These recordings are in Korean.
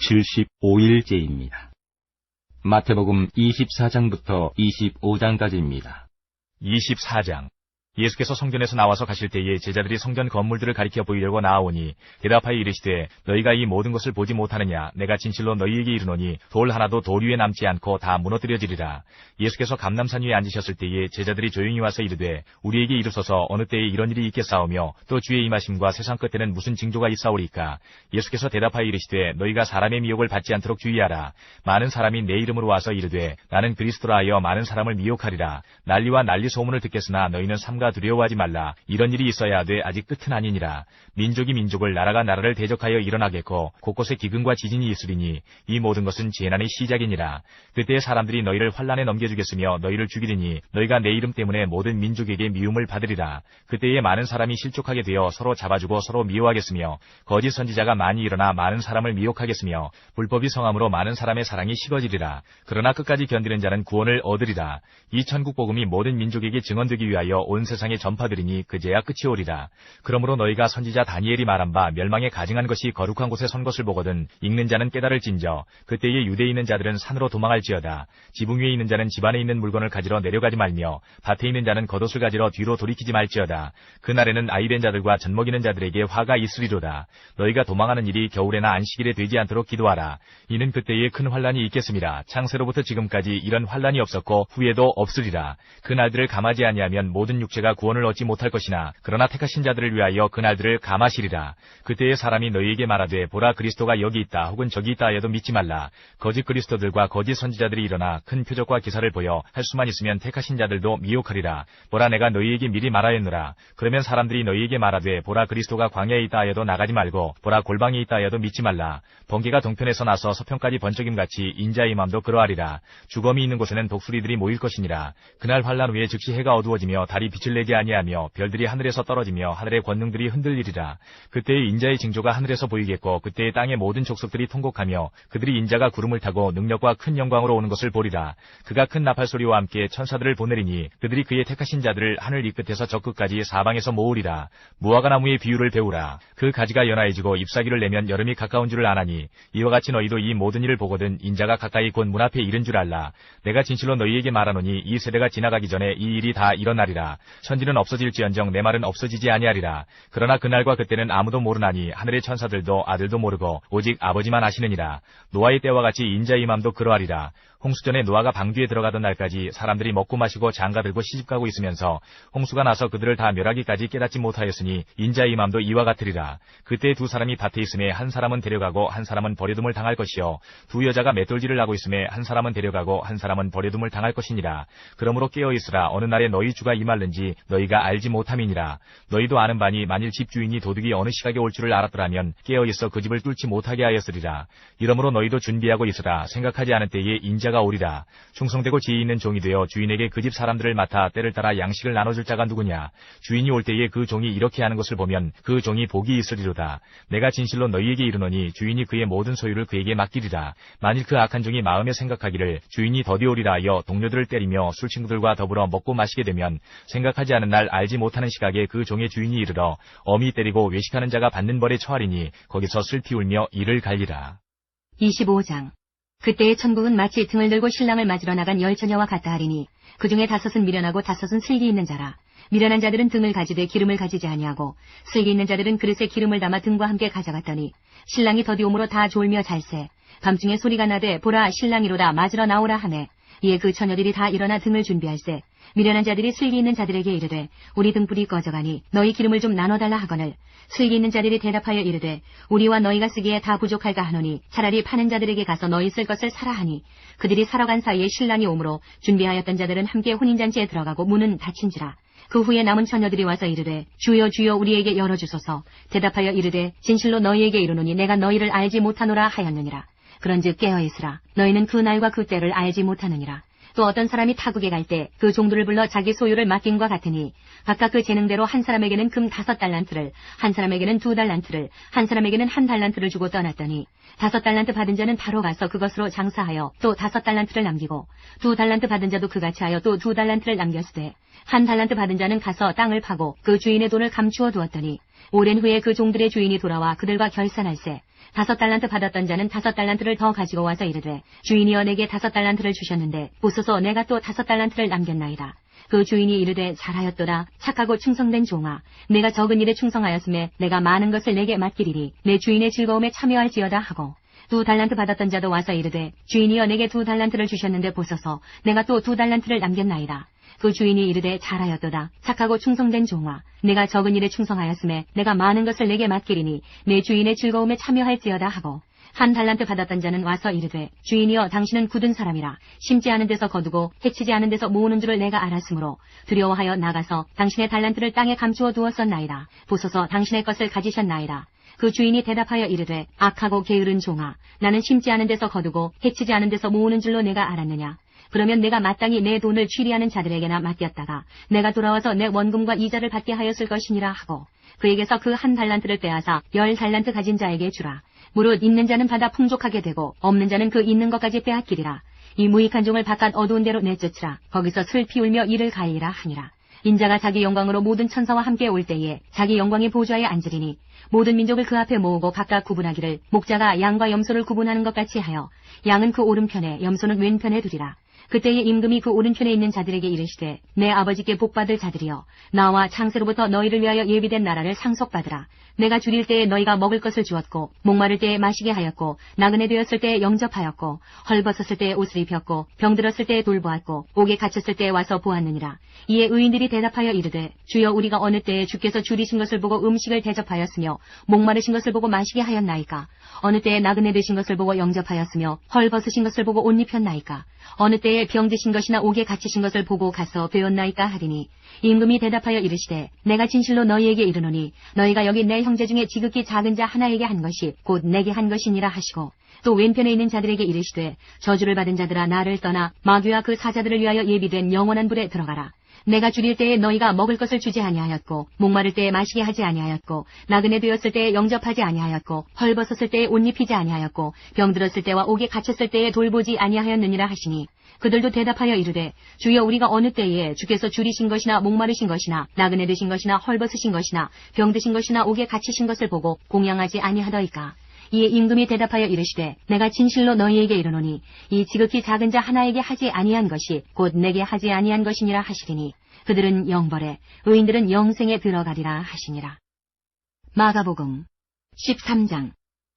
75일째입니다. 마태복음 24장부터 25장까지입니다. 24장. 예수께서 성전에서 나와서 가실 때에 제자들이 성전 건물들을 가리켜 보이려고 나아오니 대답하여 이르시되 너희가 이 모든 것을 보지 못하느냐. 내가 진실로 너희에게 이르노니 돌 하나도 돌 위에 남지 않고 다 무너뜨려지리라. 예수께서 감람산 위에 앉으셨을 때에 제자들이 조용히 와서 이르되 우리에게 이르소서 어느 때에 이런 일이 있겠사오며 또 주의 임하심과 세상 끝에는 무슨 징조가 있사오리까. 예수께서 대답하여 이르시되 너희가 사람의 미혹을 받지 않도록 주의하라. 많은 사람이 내 이름으로 와서 이르되 나는 그리스도라 하여 많은 사람을 미혹하리라. 난리와 난리 소문을 듣겠으나 너희는 삼가 두려워하지 말라. 이런 일이 있어야 하되 아직 끝은 아니니라. 민족이 민족을 나라가 나라를 대적하여 일어나겠고 곳곳에 기근과 지진이 있으리니 이 모든 것은 재난의 시작이니라. 그때 사람들이 너희를 환난에 넘겨주겠으며 너희를 죽이리니 너희가 내 이름 때문에 모든 민족에게 미움을 받으리라. 그때에 많은 사람이 실족하게 되어 서로 잡아주고 서로 미워하겠으며 거짓 선지자가 많이 일어나 많은 사람을 미혹하겠으며 불법이 성함으로 많은 사람의 사랑이 식어지리라. 그러나 끝까지 견디는 자는 구원을 얻으리라. 이 천국 복음이 모든 민족에게 증언되기 위하여 온 세상에 전파되리니 그제야 끝이 오리라. 그러므로 너희가 선지자 다니엘이 말한 바 멸망에 가증한 것이 거룩한 곳에 선 것을 보거든 읽는 자는 깨달을진저. 그때에 유대에 있는 자들은 산으로 도망할지어다. 지붕 위에 있는 자는 집 안에 있는 물건을 가지러 내려가지 말며 밭에 있는 자는 겉옷을 가지러 뒤로 돌이키지 말지어다. 그날에는 아이된 자들과 젖먹이는 자들에게 화가 있으리로다. 너희가 도망하는 일이 겨울에나 안식일에 되지 않도록 기도하라. 이는 그때에 큰 환란이 있겠음이라. 창세로부터 지금까지 이런 환란이 없었고 후에도 없으리라. 그 날들을 감하지 아니하면 모든 육체가 구원을 얻지 못할 것이나 그러나 택하신 자들을 위하여 그날들을 감하시리라. 그때에 사람이 너희에게 말하되 보라 그리스도가 여기 있다 혹은 저기 있다 하여도 믿지 말라. 거짓 그리스도들과 거짓 선지자들이 일어나 큰 표적과 기사를 보여 할 수만 있으면 택하신 자들도 미혹하리라. 보라 내가 너희에게 미리 말하였노라. 그러면 사람들이 너희에게 말하되 보라 그리스도가 광야에 있다 하여도 나가지 말고 보라 골방에 있다 하여도 믿지 말라. 번개가 동편에서 나서 서편까지 번쩍임같이 인자의 맘도 그러하리라. 주검이 있는 곳에는 독수리들이 모일 것이니라. 그날 환란 후에 즉시 해가 어두워지며 달이 빛을 내지 아니하며 별들이 하늘에서 떨어지며 하늘의 권능들이 흔들리리라. 그때에 인자의 징조가 하늘에서 보이겠고 그때에 땅의 모든 족속들이 통곡하며 그들이 인자가 구름을 타고 능력과 큰 영광으로 오는 것을 보리라. 그가 큰 나팔 소리와 함께 천사들을 보내리니 그들이 그의 택하신 자들을 하늘 이 끝에서 저 끝까지 사방에서 모으리라. 무화과 나무의 비유를 배우라. 그 가지가 연하해지고 잎사귀를 내면 여름이 가까운 줄을 아나니 이와 같이 너희도 이 모든 일을 보거든 인자가 가까이 곧 문 앞에 이른 줄 알라. 내가 진실로 너희에게 말하노니 이 세대가 지나가기 전에 이 일이 다 일어나리라. 천지는 없어질지언정 내 말은 없어지지 아니하리라. 그러나 그날과 그때는 아무도 모르나니 하늘의 천사들도 아들도 모르고 오직 아버지만 아시느니라. 노아의 때와 같이 인자의 맘도 그러하리라. 홍수전에 노아가 방주에 들어가던 날까지 사람들이 먹고 마시고 장가들고 시집가고 있으면서 홍수가 나서 그들을 다 멸하기까지 깨닫지 못하였으니 인자의 맘도 이와 같으리라. 그때 두 사람이 밭에 있음에 한 사람은 데려가고 한 사람은 버려둠을 당할 것이요 두 여자가 맷돌질을 하고 있음에 한 사람은 데려가고 한 사람은 버려둠을 당할 것이니라. 그러므로 깨어있으라. 어느 날에 너희 주가 임할는지 너희가 알지 못함이니라. 너희도 아는 바니 만일 집주인이 도둑이 어느 시각에 올 줄을 알았더라면 깨어있어 그 집을 뚫지 못하게 하였으리라. 이러므로 너희도 준비하고 있으라. 생각하지 않은 때에 인자가 오리라. 충성되고 지혜 있는 종이 되어 주인에게 그 집 사람들을 맡아 때를 따라 양식을 나눠줄 자가 누구냐. 주인이 올 때에 그 종이 이렇게 하는 것을 보면 그 종이 복이 있으리로다. 내가 진실로 너희에게 이르노니 주인이 그의 모든 소유를 그에게 맡기리라. 만일 그 악한 종이 마음에 생각하기를 주인이 더디 오리라 하여 동료들을 때리며 술친구들과 더불어 먹고 마시게 되면 생각하지 않은 날 알지 못하는 시각에 그 종의 주인이 이르러 엄히 때리고 외식하는 자가 받는 벌에 처하리니 거기서 슬피 울며 이를 갈리라. 25장. 그때의 천국은 마치 등을 들고 신랑을 맞으러 나간 열 처녀와 같다 하리니 그 중에 5은 미련하고 5은 슬기 있는 자라. 미련한 자들은 등을 가지되 기름을 가지지 아니하고 슬기 있는 자들은 그릇에 기름을 담아 등과 함께 가져갔더니 신랑이 더디 오므로 다 졸며 잘세. 밤중에 소리가 나되 보라 신랑이로다 맞으러 나오라 하매 이에 그 처녀들이 다 일어나 등을 준비할세. 미련한 자들이 슬기 있는 자들에게 이르되 우리 등불이 꺼져가니 너희 기름을 좀 나눠달라 하거늘 슬기 있는 자들이 대답하여 이르되 우리와 너희가 쓰기에 다 부족할까 하노니 차라리 파는 자들에게 가서 너희 쓸 것을 사라 하니 그들이 사러 간 사이에 신랑이 오므로 준비하였던 자들은 함께 혼인잔치에 들어가고 문은 닫힌지라. 그 후에 남은 처녀들이 와서 이르되 주여 주여 우리에게 열어주소서. 대답하여 이르되 진실로 너희에게 이르노니 내가 너희를 알지 못하노라 하였느니라. 그런즉 깨어있으라. 너희는 그 날과 그 때를 알지 못하느니라. 또 어떤 사람이 타국에 갈 때 그 종들을 불러 자기 소유를 맡김과 같으니 각각 그 재능대로 한 사람에게는 금 5달란트를, 한 사람에게는 2달란트를, 한 사람에게는 1달란트를 주고 떠났더니 5달란트 받은 자는 바로 가서 그것으로 장사하여 또 5달란트를 남기고 2달란트 받은 자도 그같이 하여 또 2달란트를 남겼으되 1달란트 받은 자는 가서 땅을 파고 그 주인의 돈을 감추어 두었더니 오랜 후에 그 종들의 주인이 돌아와 그들과 결산할세. 5달란트 받았던 자는 5달란트를 더 가지고 와서 이르되 주인이여 내게 5달란트를 주셨는데 보소서 내가 또 5달란트를 남겼나이다. 그 주인이 이르되 잘하였도다. 착하고 충성된 종아. 내가 적은 일에 충성하였음에 내가 많은 것을 내게 맡기리니 내 주인의 즐거움에 참여할지어다 하고 2달란트 받았던 자도 와서 이르되 주인이여 내게 2달란트를 주셨는데 보소서 내가 또 2달란트를 남겼나이다. 그 주인이 이르되 잘하였도다. 착하고 충성된 종아. 내가 적은 일에 충성하였음에 내가 많은 것을 내게 맡기리니 내 주인의 즐거움에 참여할지어다 하고 1달란트 받았던 자는 와서 이르되 주인이여 당신은 굳은 사람이라 심지 않은 데서 거두고 해치지 않은 데서 모으는 줄을 내가 알았으므로 두려워하여 나가서 당신의 달란트를 땅에 감추어 두었었나이다. 보소서 당신의 것을 가지셨나이다. 그 주인이 대답하여 이르되 악하고 게으른 종아. 나는 심지 않은 데서 거두고 해치지 않은 데서 모으는 줄로 내가 알았느냐. 그러면 내가 마땅히 내 돈을 취리하는 자들에게나 맡겼다가 내가 돌아와서 내 원금과 이자를 받게 하였을 것이니라 하고 그에게서 그 1달란트를 빼앗아 10달란트 가진 자에게 주라. 무릇 있는 자는 받아 풍족하게 되고 없는 자는 그 있는 것까지 빼앗기리라. 이 무익한 종을 바깥 어두운 데로 내쫓으라. 거기서 슬피 울며 이를 가리라 하니라. 인자가 자기 영광으로 모든 천사와 함께 올 때에 자기 영광의 보좌에 앉으리니 모든 민족을 그 앞에 모으고 각각 구분하기를 목자가 양과 염소를 구분하는 것 같이 하여 양은 그 오른편에 염소는 왼편에 두리라. 그때에 임금이 그 오른편에 있는 자들에게 이르시되 내 아버지께 복받을 자들이여 나와 창세로부터 너희를 위하여 예비된 나라를 상속받으라. 내가 줄일 때에 너희가 먹을 것을 주었고 목마를 때에 마시게 하였고 나그네 되었을 때에 영접하였고 헐벗었을 때에 옷을 입혔고 병들었을 때에 돌보았고 옥에 갇혔을 때에 와서 보았느니라. 이에 의인들이 대답하여 이르되 주여 우리가 어느 때에 주께서 줄이신 것을 보고 음식을 대접하였으며 목마르신 것을 보고 마시게 하였나이까. 어느 때에 나그네 되신 것을 보고 영접하였으며 헐벗으신 것을 보고 옷 입혔나이까. 어느 때에 병드신 것이나 옥에 갇히신 것을 보고 가서 배웠나이까 하리니 임금이 대답하여 이르시되 내가 진실로 너희에게 이르노니 너희가 여기 내 형제 중에 지극히 작은 자 하나에게 한 것이 곧 내게 한 것이니라 하시고 또 왼편에 있는 자들에게 이르시되 저주를 받은 자들아 나를 떠나 마귀와 그 사자들을 위하여 예비된 영원한 불에 들어가라. 내가 줄일 때에 너희가 먹을 것을 주지 아니하였고 목마를 때에 마시게 하지 아니하였고 나그네 되었을 때에 영접하지 아니하였고 헐벗었을 때에 옷 입히지 아니하였고 병들었을 때와 옥에 갇혔을 때에 돌보지 아니하였느니라 하시니 그들도 대답하여 이르되 주여 우리가 어느 때에 주께서 줄이신 것이나 목마르신 것이나 나그네 되신 것이나 헐벗으신 것이나 병드신 것이나 옥에 갇히신 것을 보고 공양하지 아니하더이까. 이에 임금이 대답하여 이르시되 내가 진실로 너희에게 이르노니 이 지극히 작은 자 하나에게 하지 아니한 것이 곧 내게 하지 아니한 것이니라 하시리니 그들은 영벌에 의인들은 영생에 들어가리라 하시니라. 마가복음 13장.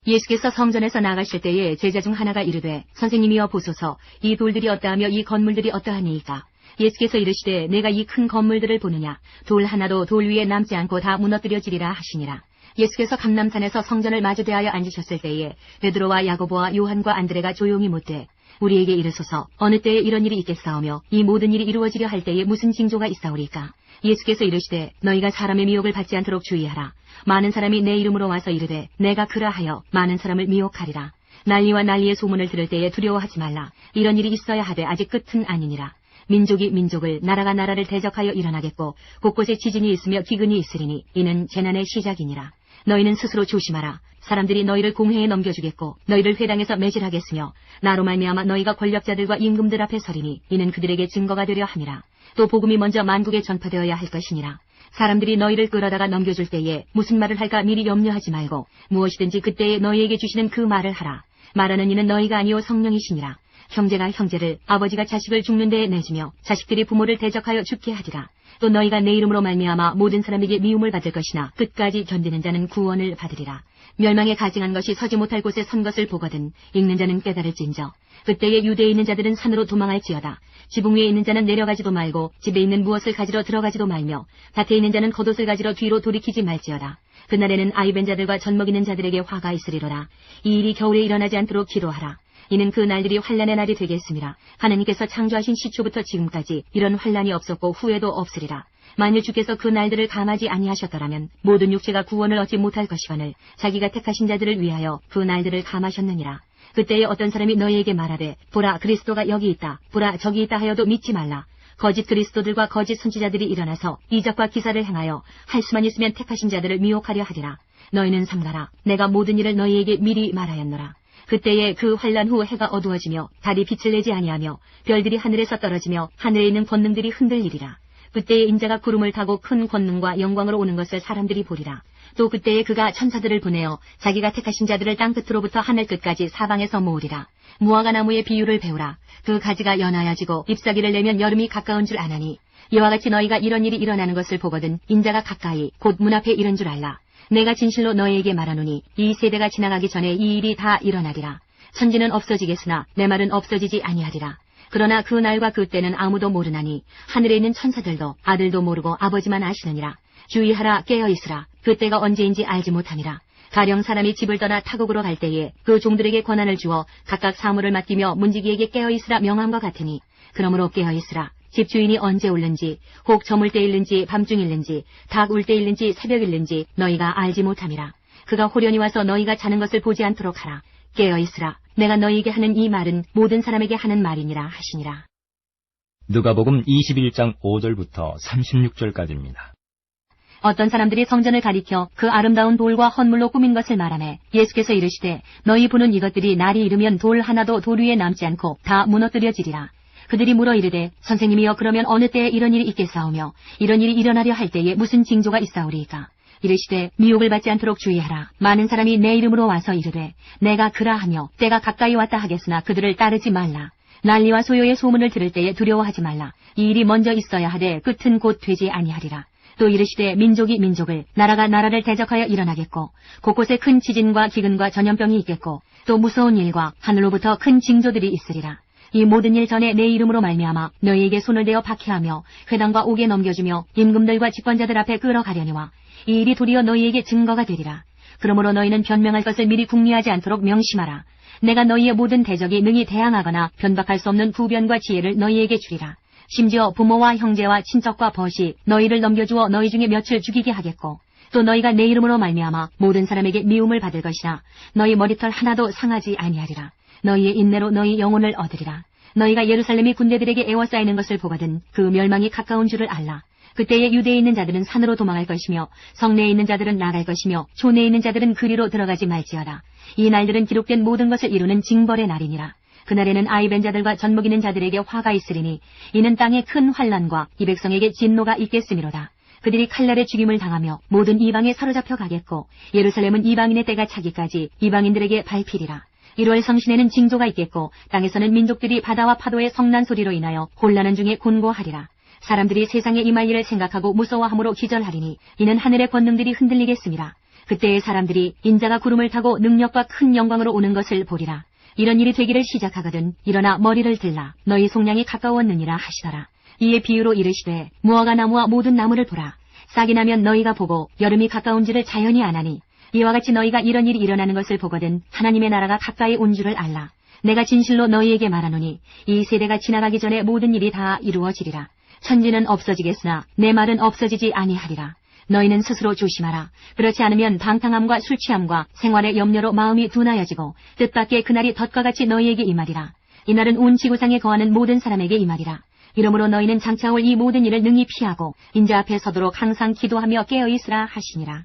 예수께서 성전에서 나가실 때에 제자 중 하나가 이르되 선생님이여 보소서 이 돌들이 어떠하며 이 건물들이 어떠하니이까. 예수께서 이르시되 내가 이 큰 건물들을 보느냐. 돌 하나도 돌 위에 남지 않고 다 무너뜨려지리라 하시니라. 예수께서 감람산에서 성전을 마주대하여 앉으셨을 때에 베드로와 야고보와 요한과 안드레가 조용히 묻되 우리에게 이르소서 어느 때에 이런 일이 있겠사오며 이 모든 일이 이루어지려 할 때에 무슨 징조가 있사오리까. 예수께서 이르시되 너희가 사람의 미혹을 받지 않도록 주의하라. 많은 사람이 내 이름으로 와서 이르되 내가 그라하여 많은 사람을 미혹하리라. 난리와 난리의 소문을 들을 때에 두려워하지 말라. 이런 일이 있어야 하되 아직 끝은 아니니라. 민족이 민족을 나라가 나라를 대적하여 일어나겠고 곳곳에 지진이 있으며 기근이 있으리니 이는 재난의 시작이니라. 너희는 스스로 조심하라. 사람들이 너희를 공회에 넘겨주겠고 너희를 회당에서 매질하겠으며 나로 말미암아 너희가 권력자들과 임금들 앞에 서리니 이는 그들에게 증거가 되려 함이라. 또 복음이 먼저 만국에 전파되어야 할 것이니라. 사람들이 너희를 끌어다가 넘겨줄 때에 무슨 말을 할까 미리 염려하지 말고 무엇이든지 그때에 너희에게 주시는 그 말을 하라. 말하는 이는 너희가 아니오 성령이시니라. 형제가 형제를 아버지가 자식을 죽는 데에 내주며 자식들이 부모를 대적하여 죽게 하리라. 또 너희가 내 이름으로 말미암아 모든 사람에게 미움을 받을 것이나 끝까지 견디는 자는 구원을 받으리라. 멸망에 가증한 것이 서지 못할 곳에 선 것을 보거든 읽는 자는 깨달을진저. 그때에 유대에 있는 자들은 산으로 도망할지어다. 지붕 위에 있는 자는 내려가지도 말고 집에 있는 무엇을 가지러 들어가지도 말며 밭에 있는 자는 겉옷을 가지러 뒤로 돌이키지 말지어다. 그날에는 아이벤 자들과 젖먹이는 자들에게 화가 있으리로라. 이 일이 겨울에 일어나지 않도록 기도하라. 이는 그 날들이 환난의 날이 되겠습니다. 하나님께서 창조하신 시초부터 지금까지 이런 환난이 없었고 후에도 없으리라. 만일 주께서 그 날들을 감하지 아니하셨더라면 모든 육체가 구원을 얻지 못할 것이거늘 자기가 택하신 자들을 위하여 그 날들을 감하셨느니라. 그때에 어떤 사람이 너희에게 말하되 보라 그리스도가 여기 있다 보라 저기 있다 하여도 믿지 말라. 거짓 그리스도들과 거짓 선지자들이 일어나서 이적과 기사를 행하여 할 수만 있으면 택하신 자들을 미혹하려 하리라. 너희는 삼가라. 내가 모든 일을 너희에게 미리 말하였노라. 그때에 그 환난 후 해가 어두워지며 달이 빛을 내지 아니하며 별들이 하늘에서 떨어지며 하늘에 있는 권능들이 흔들리리라. 그때에 인자가 구름을 타고 큰 권능과 영광으로 오는 것을 사람들이 보리라. 또 그때에 그가 천사들을 보내어 자기가 택하신 자들을 땅끝으로부터 하늘끝까지 사방에서 모으리라. 무화과 나무의 비유를 배우라. 그 가지가 연하여지고 잎사귀를 내면 여름이 가까운 줄 아나니 이와 같이 너희가 이런 일이 일어나는 것을 보거든 인자가 가까이 곧 문 앞에 이른 줄 알라. 내가 진실로 너희에게 말하노니 이 세대가 지나가기 전에 이 일이 다 일어나리라. 천지는 없어지겠으나 내 말은 없어지지 아니하리라. 그러나 그 날과 그 때는 아무도 모르나니 하늘에 있는 천사들도 아들도 모르고 아버지만 아시느니라. 주의하라, 깨어있으라. 그 때가 언제인지 알지 못함이라. 가령 사람이 집을 떠나 타국으로 갈 때에 그 종들에게 권한을 주어 각각 사물을 맡기며 문지기에게 깨어있으라 명함과 같으니 그러므로 깨어있으라. 집주인이 언제 올는지 혹 저물 때 일는지 밤중 일는지 닭 울 때 일는지 새벽 일는지 너희가 알지 못함이라. 그가 호련히 와서 너희가 자는 것을 보지 않도록 하라. 깨어있으라. 내가 너희에게 하는 이 말은 모든 사람에게 하는 말이니라 하시니라. 누가복음 21장 5절부터 36절까지입니다. 어떤 사람들이 성전을 가리켜 그 아름다운 돌과 헌물로 꾸민 것을 말하매 예수께서 이르시되 너희 보는 이것들이 날이 이르면 돌 하나도 돌 위에 남지 않고 다 무너뜨려지리라. 그들이 물어 이르되 선생님이여 그러면 어느 때에 이런 일이 있겠사오며 이런 일이 일어나려 할 때에 무슨 징조가 있사오리이까. 이르시되 미혹을 받지 않도록 주의하라. 많은 사람이 내 이름으로 와서 이르되 내가 그라하며 때가 가까이 왔다 하겠으나 그들을 따르지 말라. 난리와 소요의 소문을 들을 때에 두려워하지 말라. 이 일이 먼저 있어야 하되 끝은 곧 되지 아니하리라. 또 이르시되 민족이 민족을 나라가 나라를 대적하여 일어나겠고 곳곳에 큰 지진과 기근과 전염병이 있겠고 또 무서운 일과 하늘로부터 큰 징조들이 있으리라. 이 모든 일 전에 내 이름으로 말미암아 너희에게 손을 대어 박해하며 회당과 옥에 넘겨주며 임금들과 집권자들 앞에 끌어가려니와 이 일이 도리어 너희에게 증거가 되리라. 그러므로 너희는 변명할 것을 미리 궁리하지 않도록 명심하라. 내가 너희의 모든 대적이 능히 대항하거나 변박할 수 없는 구변과 지혜를 너희에게 주리라. 심지어 부모와 형제와 친척과 벗이 너희를 넘겨주어 너희 중에 몇을 죽이게 하겠고 또 너희가 내 이름으로 말미암아 모든 사람에게 미움을 받을 것이라. 너희 머리털 하나도 상하지 아니하리라. 너희의 인내로 너희 영혼을 얻으리라. 너희가 예루살렘이 군대들에게 에워싸이는 것을 보거든 그 멸망이 가까운 줄을 알라. 그때에 유대에 있는 자들은 산으로 도망할 것이며 성내에 있는 자들은 나갈 것이며 촌에 있는 자들은 그리로 들어가지 말지어다. 이 날들은 기록된 모든 것을 이루는 징벌의 날이니라. 그날에는 아이 벤 자들과 젖먹이는 자들에게 화가 있으리니 이는 땅에 큰 환난과 이 백성에게 진노가 있겠음이로다. 그들이 칼날에 죽임을 당하며 모든 이방에 사로잡혀 가겠고 예루살렘은 이방인의 때가 차기까지 이방인들에게 밟히리라. 1월 성신에는 징조가 있겠고 땅에서는 민족들이 바다와 파도의 성난 소리로 인하여 혼란한 중에 곤고하리라. 사람들이 세상에 임할 일을 생각하고 무서워함으로 기절하리니 이는 하늘의 권능들이 흔들리겠음이라. 그때의 사람들이 인자가 구름을 타고 능력과 큰 영광으로 오는 것을 보리라. 이런 일이 되기를 시작하거든 일어나 머리를 들라. 너희 속량이 가까웠느니라 하시더라. 이에 비유로 이르시되 무화과 나무와 모든 나무를 보라. 싹이 나면 너희가 보고 여름이 가까운지를 자연히 아나니 이와 같이 너희가 이런 일이 일어나는 것을 보거든 하나님의 나라가 가까이 온 줄을 알라. 내가 진실로 너희에게 말하노니 이 세대가 지나가기 전에 모든 일이 다 이루어지리라. 천지는 없어지겠으나 내 말은 없어지지 아니하리라. 너희는 스스로 조심하라. 그렇지 않으면 방탕함과 술취함과 생활의 염려로 마음이 둔하여지고 뜻밖의 그날이 덫과 같이 너희에게 임하리라. 이날은 온 지구상에 거하는 모든 사람에게 임하리라. 이러므로 너희는 장차 올 이 모든 일을 능히 피하고 인자 앞에 서도록 항상 기도하며 깨어있으라 하시니라.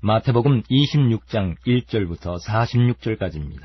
마태복음 26장 1절부터 46절까지입니다.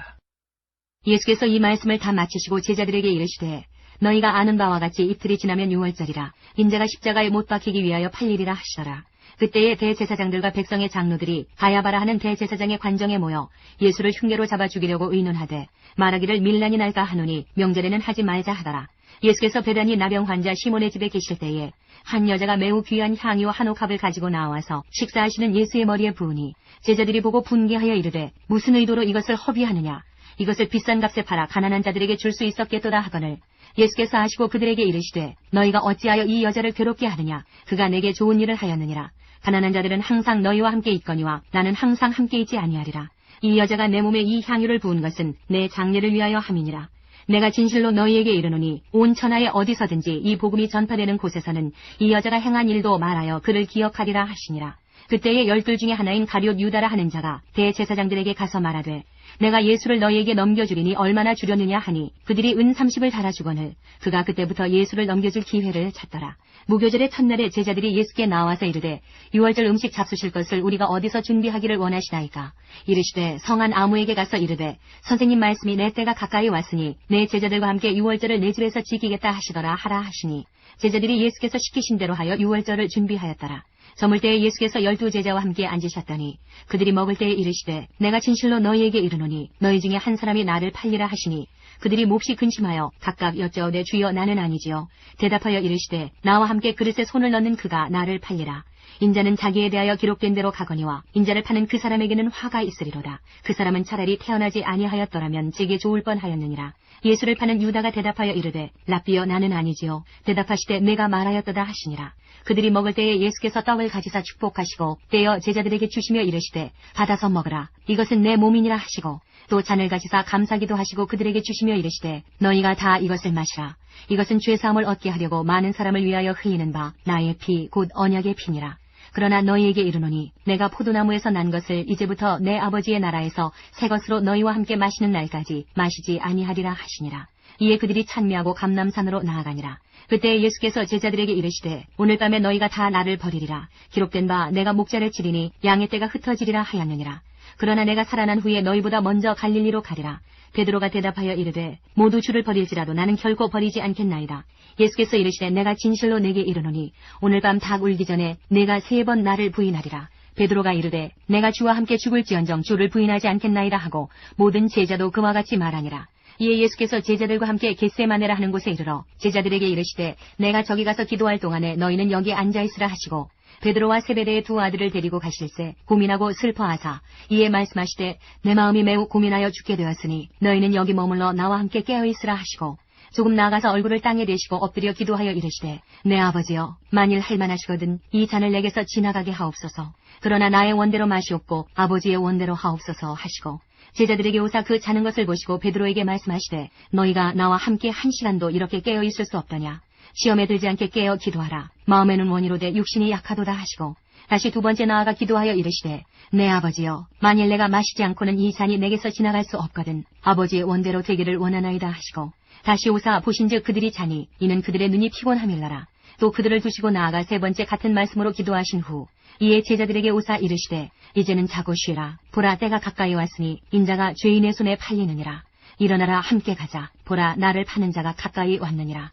예수께서 이 말씀을 다 마치시고 제자들에게 이르시되 너희가 아는 바와 같이 이틀이 지나면 유월절이라 인자가 십자가에 못 박히기 위하여 팔리리라 하시더라. 그때에 대제사장들과 백성의 장로들이 가야바라 하는 대제사장의 관정에 모여 예수를 흉계로 잡아 죽이려고 의논하되 말하기를 밀란이 날까 하노니 명절에는 하지 말자 하더라. 예수께서 베다니 나병 환자 시몬의 집에 계실 때에 한 여자가 매우 귀한 향유 한 옥합을 가지고 나와서 식사하시는 예수의 머리에 부으니 제자들이 보고 분개하여 이르되 무슨 의도로 이것을 허비하느냐. 이것을 비싼 값에 팔아 가난한 자들에게 줄 수 있었겠도다 하거늘 예수께서 아시고 그들에게 이르시되 너희가 어찌하여 이 여자를 괴롭게 하느냐. 그가 내게 좋은 일을 하였느니라. 가난한 자들은 항상 너희와 함께 있거니와 나는 항상 함께 있지 아니하리라. 이 여자가 내 몸에 이 향유를 부은 것은 내 장례를 위하여 함이니라. 내가 진실로 너희에게 이르노니 온 천하에 어디서든지 이 복음이 전파되는 곳에서는 이 여자가 행한 일도 말하여 그를 기억하리라 하시니라. 그때에 12 중에 하나인 가룟 유다라 하는 자가 대제사장들에게 가서 말하되 내가 예수를 너희에게 넘겨주리니 얼마나 주려느냐 하니 그들이 은 30을 달아주거늘 그가 그때부터 예수를 넘겨줄 기회를 찾더라. 무교절의 첫날에 제자들이 예수께 나와서 이르되 유월절 음식 잡수실 것을 우리가 어디서 준비하기를 원하시나이까. 이르시되 성한 아무에게 가서 이르되 선생님 말씀이 내 때가 가까이 왔으니 내 제자들과 함께 유월절을 내 집에서 지키겠다 하시더라 하라 하시니 제자들이 예수께서 시키신 대로 하여 유월절을 준비하였더라. 저물 때에 예수께서 12제자와 함께 앉으셨더니 그들이 먹을 때에 이르시되 내가 진실로 너희에게 이르노니 너희 중에 한 사람이 나를 팔리라 하시니 그들이 몹시 근심하여 각각 여짜오되 주여 나는 아니지요. 대답하여 이르시되 나와 함께 그릇에 손을 넣는 그가 나를 팔리라. 인자는 자기에 대하여 기록된 대로 가거니와 인자를 파는 그 사람에게는 화가 있으리로다. 그 사람은 차라리 태어나지 아니하였더라면 제게 좋을 뻔하였느니라. 예수를 파는 유다가 대답하여 이르되 랍비여 나는 아니지요. 대답하시되 내가 말하였도다 하시니라. 그들이 먹을 때에 예수께서 떡을 가지사 축복하시고 떼어 제자들에게 주시며 이르시되 받아서 먹으라. 이것은 내 몸이니라 하시고 또 잔을 가지사 감사기도 하시고 그들에게 주시며 이르시되 너희가 다 이것을 마시라. 이것은 죄사함을 얻게 하려고 많은 사람을 위하여 흘리는 바 나의 피 곧 언약의 피니라. 그러나 너희에게 이르노니 내가 포도나무에서 난 것을 이제부터 내 아버지의 나라에서 새 것으로 너희와 함께 마시는 날까지 마시지 아니하리라 하시니라. 이에 그들이 찬미하고 감람산으로 나아가니라. 그때 예수께서 제자들에게 이르시되 오늘 밤에 너희가 다 나를 버리리라. 기록된 바 내가 목자를 치리니 양의 떼가 흩어지리라 하였느니라. 그러나 내가 살아난 후에 너희보다 먼저 갈릴리로 가리라. 베드로가 대답하여 이르되 모두 주를 버릴지라도 나는 결코 버리지 않겠나이다. 예수께서 이르시되 내가 진실로 내게 이르노니 오늘 밤 닭 울기 전에 내가 3번 나를 부인하리라. 베드로가 이르되 내가 주와 함께 죽을지언정 주를 부인하지 않겠나이다 하고 모든 제자도 그와 같이 말하니라. 이에 예수께서 제자들과 함께 겟세마네라 하는 곳에 이르러 제자들에게 이르시되 내가 저기 가서 기도할 동안에 너희는 여기 앉아있으라 하시고 베드로와 세베대의 2 아들을 데리고 가실새 고민하고 슬퍼하사 이에 말씀하시되 내 마음이 매우 고민하여 죽게 되었으니 너희는 여기 머물러 나와 함께 깨어있으라 하시고 조금 나아가서 얼굴을 땅에 대시고 엎드려 기도하여 이르시되 내 아버지여 만일 할만하시거든 이 잔을 내게서 지나가게 하옵소서. 그러나 나의 원대로 마시옵고 아버지의 원대로 하옵소서 하시고 제자들에게 오사 그 자는 것을 보시고 베드로에게 말씀하시되 너희가 나와 함께 1시간도 이렇게 깨어있을 수 없더냐. 시험에 들지 않게 깨어 기도하라. 마음에는 원이로되 육신이 약하도다 하시고 다시 2번째 나아가 기도하여 이르시되 내 아버지여 만일 내가 마시지 않고는 이 잔이 내게서 지나갈 수 없거든 아버지의 원대로 되기를 원하나이다 하시고 다시 오사 보신즉 그들이 자니 이는 그들의 눈이 피곤함일러라. 또 그들을 두시고 나아가 3번째 같은 말씀으로 기도하신 후 이에 제자들에게 오사 이르시되 이제는 자고 쉬라. 보라 때가 가까이 왔으니 인자가 죄인의 손에 팔리느니라. 일어나라 함께 가자. 보라 나를 파는 자가 가까이 왔느니라.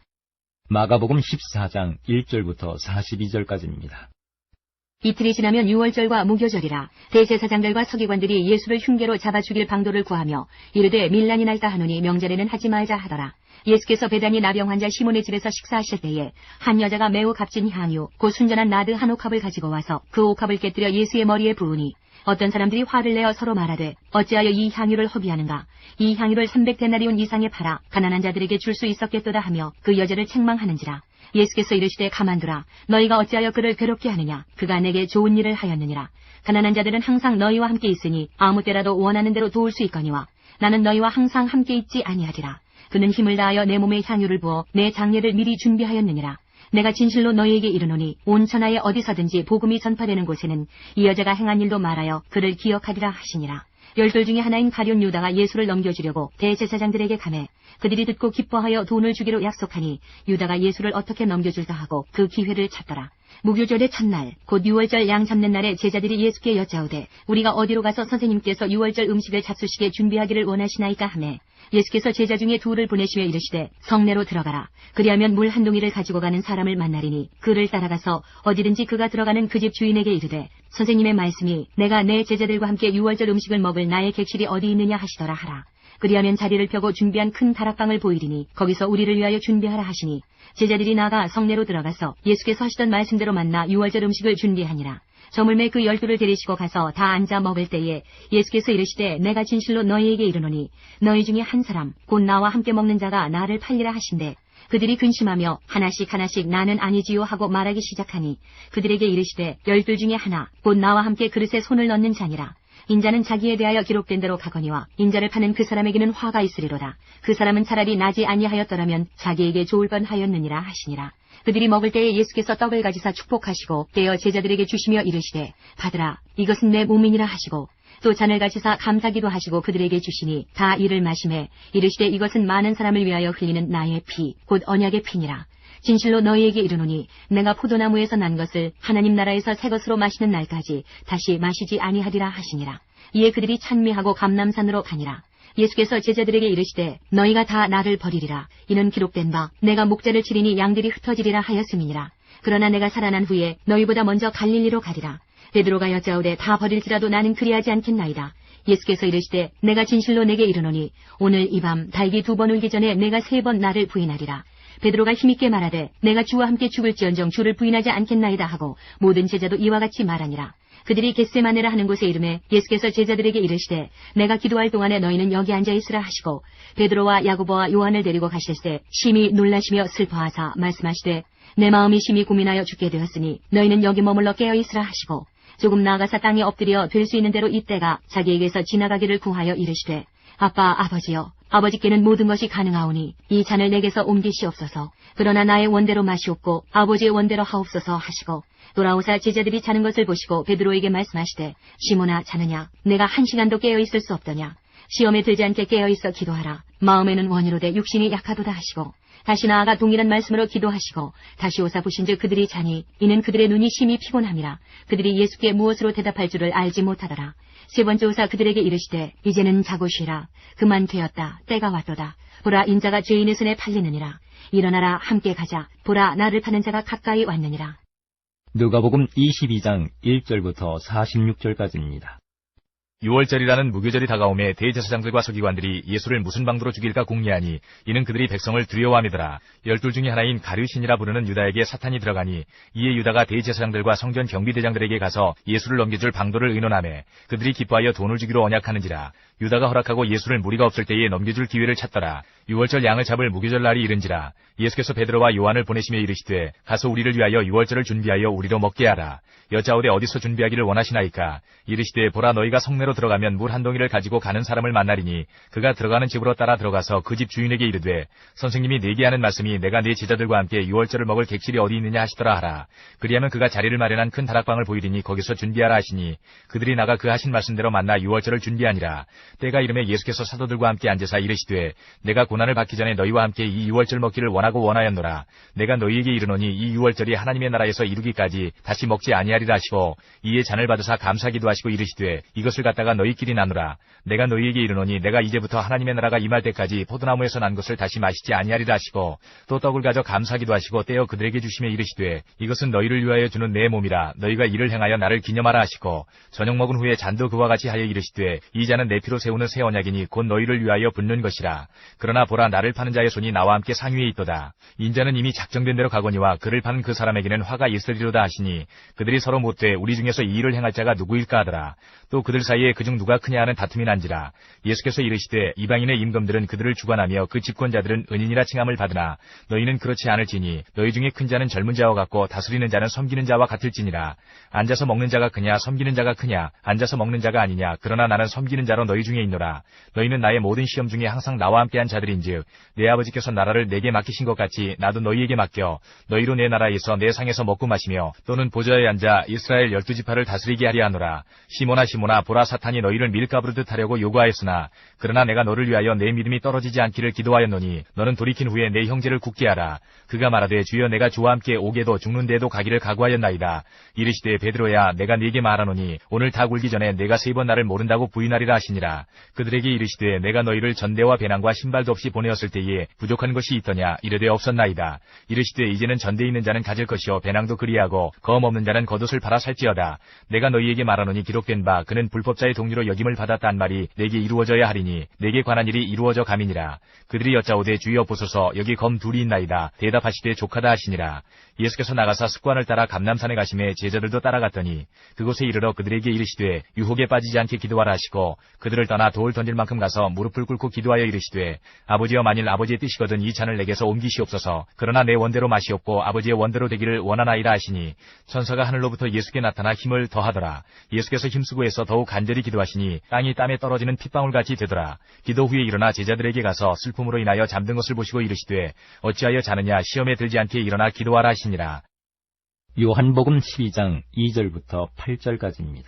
마가복음 14장 1절부터 42절까지입니다. 이틀이 지나면 유월절과 무교절이라. 대제사장들과 서기관들이 예수를 흉계로 잡아 죽일 방도를 구하며 이르되 밀란이 날까 하노니 명절에는 하지 말자 하더라. 예수께서 베다니 나병 환자 시몬의 집에서 식사하실 때에 한 여자가 매우 값진 향유 곧 순전한 나드 한 옥합을 가지고 와서 그 옥합을 깨뜨려 예수의 머리에 부으니 어떤 사람들이 화를 내어 서로 말하되 어찌하여 이 향유를 허비하는가. 이 향유를 300데나리온 이상에 팔아 가난한 자들에게 줄 수 있었겠도다 하며 그 여자를 책망하는지라. 예수께서 이르시되 가만두라. 너희가 어찌하여 그를 괴롭게 하느냐. 그가 내게 좋은 일을 하였느니라. 가난한 자들은 항상 너희와 함께 있으니 아무 때라도 원하는 대로 도울 수 있거니와 나는 너희와 항상 함께 있지 아니하리라. 그는 힘을 다하여 내 몸에 향유를 부어 내 장례를 미리 준비하였느니라. 내가 진실로 너희에게 이르노니 온 천하에 어디서든지 복음이 전파되는 곳에는 이 여자가 행한 일도 말하여 그를 기억하리라 하시니라. 10 중에 하나인 가룟 유다가 예수를 넘겨주려고 대제사장들에게 가매 그들이 듣고 기뻐하여 돈을 주기로 약속하니 유다가 예수를 어떻게 넘겨줄까 하고 그 기회를 찾더라. 무교절의 첫날 곧 유월절 양 잡는 날에 제자들이 예수께 여짜오되 우리가 어디로 가서 선생님께서 유월절 음식을 잡수시게 준비하기를 원하시나이까 하매 예수께서 제자 중에 2를 보내시며 이르시되 성내로 들어가라. 그리하면 물 한 동이를 가지고 가는 사람을 만나리니 그를 따라가서 어디든지 그가 들어가는 그 집 주인에게 이르되 선생님의 말씀이 내가 내 제자들과 함께 유월절 음식을 먹을 나의 객실이 어디 있느냐 하시더라 하라. 그리하면 자리를 펴고 준비한 큰 다락방을 보이리니 거기서 우리를 위하여 준비하라 하시니 제자들이 나가 성내로 들어가서 예수께서 하시던 말씀대로 만나 유월절 음식을 준비하니라. 저물매 그 12를 데리시고 가서 다 앉아 먹을 때에 예수께서 이르시되 내가 진실로 너희에게 이르노니 너희 중에 한 사람 곧 나와 함께 먹는 자가 나를 팔리라 하신대. 그들이 근심하며 하나씩 하나씩 나는 아니지요 하고 말하기 시작하니 그들에게 이르시되 12 중에 하나 곧 나와 함께 그릇에 손을 넣는 자니라. 인자는 자기에 대하여 기록된 대로 가거니와 인자를 파는 그 사람에게는 화가 있으리로다. 그 사람은 차라리 나지 아니하였더라면 자기에게 좋을 뻔하였느니라 하시니라. 그들이 먹을 때에 예수께서 떡을 가지사 축복하시고 떼어 제자들에게 주시며 이르시되 받으라. 이것은 내 몸이니라 하시고 또 잔을 가지사 감사기도 하시고 그들에게 주시니 다 이를 마시매 이르시되 이것은 많은 사람을 위하여 흘리는 나의 피 곧 언약의 피니라. 진실로 너희에게 이르노니 내가 포도나무에서 난 것을 하나님 나라에서 새 것으로 마시는 날까지 다시 마시지 아니하리라 하시니라. 이에 그들이 찬미하고 감람산으로 가니라. 예수께서 제자들에게 이르시되 너희가 다 나를 버리리라. 이는 기록된 바 내가 목자를 치리니 양들이 흩어지리라 하였음이니라. 그러나 내가 살아난 후에 너희보다 먼저 갈릴리로 가리라. 베드로가 여짜오되 다 버릴지라도 나는 그리하지 않겠나이다. 예수께서 이르시되 내가 진실로 내게 이르노니 오늘 이 밤 달기 2번 울기 전에 내가 3번 나를 부인하리라. 베드로가 힘있게 말하되 내가 주와 함께 죽을지언정 주를 부인하지 않겠나이다 하고 모든 제자도 이와 같이 말하니라. 그들이 겟세마네라 하는 곳에 이르매 예수께서 제자들에게 이르시되 내가 기도할 동안에 너희는 여기 앉아 있으라 하시고 베드로와 야고보와 요한을 데리고 가실새 심히 놀라시며 슬퍼하사 말씀하시되 내 마음이 심히 고민하여 죽게 되었으니 너희는 여기 머물러 깨어 있으라 하시고 조금 나아가사 땅에 엎드려 될 수 있는 대로 이때가 자기에게서 지나가기를 구하여 이르시되 아빠 아버지여 아버지께는 모든 것이 가능하오니 이 잔을 내게서 옮기시옵소서. 그러나 나의 원대로 마시옵고 아버지의 원대로 하옵소서 하시고 돌아오사 제자들이 자는 것을 보시고 베드로에게 말씀하시되 시몬아 자느냐 내가 1시간도 깨어 있을 수 없더냐. 시험에 들지 않게 깨어 있어 기도하라. 마음에는 원이로되 육신이 약하도다 하시고 다시 나아가 동일한 말씀으로 기도하시고 다시 오사 보신즉 그들이 자니 이는 그들의 눈이 심히 피곤함이라. 그들이 예수께 무엇으로 대답할 줄을 알지 못하더라. 세 번째 오사 그들에게 이르시되 이제는 자고 쉬라. 그만 되었다. 때가 왔도다. 보라 인자가 죄인의 손에 팔리느니라. 일어나라 함께 가자. 보라 나를 파는 자가 가까이 왔느니라. 누가복음 22장 1절부터 46절까지입니다. 6월절이라는 무교절이 다가오매 대제사장들과 서기관들이 예수를 무슨 방도로 죽일까 궁리하니 이는 그들이 백성을 두려워함이더라. 12 중에 하나인 가룟신이라 부르는 유다에게 사탄이 들어가니 이에 유다가 대제사장들과 성전 경비대장들에게 가서 예수를 넘겨줄 방도를 의논하매 그들이 기뻐하여 돈을 주기로 언약하는지라. 유다가 허락하고 예수를 무리가 없을 때에 넘겨줄 기회를 찾더라. 6월절 양을 잡을 무교절 날이 이른지라. 예수께서 베드로와 요한을 보내시며 이르시되 가서 우리를 위하여 6월절을 준비하여 우리로 먹게 하라. 여짜오되 어디서 준비하기를 원하시나이까. 이르시되 보라 너희가 성내로 들어가면 물 한 동이를 가지고 가는 사람을 만나리니 그가 들어가는 집으로 따라 들어가서 그 집 주인에게 이르되 선생님이 네게 하는 말씀이 내가 네 제자들과 함께 6월절을 먹을 객실이 어디 있느냐 하시더라 하라. 그리하면 그가 자리를 마련한 큰 다락방을 보이리니 거기서 준비하라 하시니 그들이 나가 그 하신 말씀대로 만나 6월절을 준비하니라. 때가 이르매 예수께서 사도들과 함께 앉으사 이르시되 내가 고난을 받기 전에 너희와 함께 이 6월절 먹기를 원하고 원하였노라. 내가 너희에게 이르노니 이 6월절이 하나님의 나라에서 이루기까지 다시 먹지 아니하리라 하시고 이에 잔을 받으사 감사기도 하시고 이르시되 이것을 갖다가 너희끼리 나누라. 내가 너희에게 이르노니 내가 이제부터 하나님의 나라가 임할 때까지 포도나무에서 난 것을 다시 마시지 아니하리라 하시고 또 떡을 가져 감사기도 하시고 떼어 그들에게 주시며 이르시되 이것은 너희를 위하여 주는 내 몸이라. 너희가 이를 행하여 나를 기념하라 하시고 저녁 먹은 후에 잔도 그와 같이 하여 이르시되 이 잔은 내 피로 세우는 새 언약이니 곧 너희를 위하여 붓는 것이라. 그러나 보라 나를 파는 자의 손이 나와 함께 상위에 있도다. 인자는 이미 작정된 대로 가거니와 그를 파는 그 사람에게는 화가 있으리로다 하시니 그들이 서로 묻되 우리 중에서 이 일을 행할 자가 누구일까 하더라. 또 그들 사이에 그중 누가 크냐 하는 다툼이 난지라. 예수께서 이르시되 이방인의 임금들은 그들을 주관하며 그 집권자들은 은인이라 칭함을 받으나 너희는 그렇지 않을지니 너희 중에 큰 자는 젊은 자와 같고 다스리는 자는 섬기는 자와 같을지니라. 앉아서 먹는 자가 크냐 섬기는 자가 크냐. 앉아서 먹는 자가 아니냐. 그러나 나는 섬기는 자로 너희 중에 있노라. 너희는 나의 모든 시험 중에 항상 나와 함께한 자들인즉 내 아버지께서 나라를 내게 맡기신 것 같이 나도 너희에게 맡겨 너희로 내 나라에서 내 상에서 먹고 마시며 또는 보좌에 앉아 이스라엘 12지파를 다스리게 하리 하노라. 시몬아 시몬아 보라 사탄이 너희를 밀가부르듯 하려고 요구하였으나 그러나 내가 너를 위하여 내 믿음이 떨어지지 않기를 기도하였노니 너는 돌이킨 후에 내 형제를 굳게 하라. 그가 말하되 주여 내가 주와 함께 오게도 죽는 데도 가기를 각오하였나이다. 이르시되 베드로야 내가 네게 말하노니 오늘 닭 울기 전에 내가 3번 나를 모른다고 부인하리라 하시니라. 그들에게 이르시되 내가 너희를 전대와 배낭과 신발도 없이 보내었을 때에 부족한 것이 있더냐. 이르되 없었나이다. 이르시되 이제는 전대 있는 자는 가질 것이요 배낭도 그리하고 검 없는 자는 겉옷을 팔아 살지어다. 내가 너희에게 말하노니 기록된 바 그는 불법자의 동료로 여김을 받았단 말이 내게 이루어져야 하리니 내게 관한 일이 이루어져 가미니라. 그들이 여짜오되 주여 보소서 여기 검 둘이 있나이다. 대답하시되 족하다 하시니라. 예수께서 나가사 습관을 따라 감람산에 가심에 제자들도 따라갔더니 그곳에 이르러 그들에게 이르시되 유혹에 빠지지 않게 기도하라 하시고 그들을 떠나 돌 던질 만큼 가서 무릎을 꿇고 기도하여 이르시되 아버지여 만일 아버지의 뜻이거든 이 잔을 내게서 옮기시옵소서. 그러나 내 원대로 마시옵고 아버지의 원대로 되기를 원하나이다 하시니 천사가 하늘로부터 예수께 나타나 힘을 더하더라. 예수께서 힘쓰고 해서 더욱 간절히 기도하시니 땅이 땀에 떨어지는 핏방울같이 되더라. 기도 후에 일어나 제자들에게 가서 슬픔으로 인하여 잠든 것을 보시고 이르시되 어찌하여 자느냐. 시험에 들지 않게 일어나 기도하라 하시니라. 요한복음 12장 2절부터 8절까지입니다.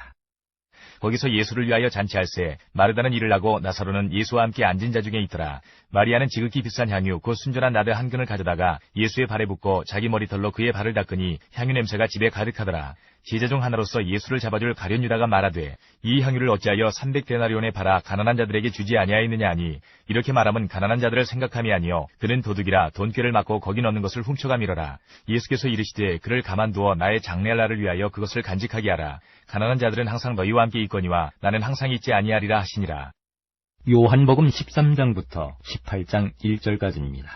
거기서 예수를 위하여 잔치할세 마르다는 일을 하고 나사로는 예수와 함께 앉은 자 중에 있더라. 마리아는 지극히 비싼 향유 곧 순전한 나드 한 근을 가져다가 예수의 발에 붓고 자기 머리털로 그의 발을 닦으니 향유 냄새가 집에 가득하더라. 제자 중 하나로서 예수를 잡아줄 가룟 유다가 말하되 이 향유를 어찌하여 300데나리온에 팔아 가난한 자들에게 주지 아니하였느냐 하니 이렇게 말하면 가난한 자들을 생각함이 아니요 그는 도둑이라 돈꾀를 맞고 거기 넣는 것을 훔쳐가미러라. 예수께서 이르시되 그를 가만두어 나의 장래할 날을 위하여 그것을 간직하게 하라. 가난한 자들은 항상 너희와 함께 있거니와 나는 항상 있지 아니하리라 하시니라. 요한복음 13장부터 18장 1절까지입니다.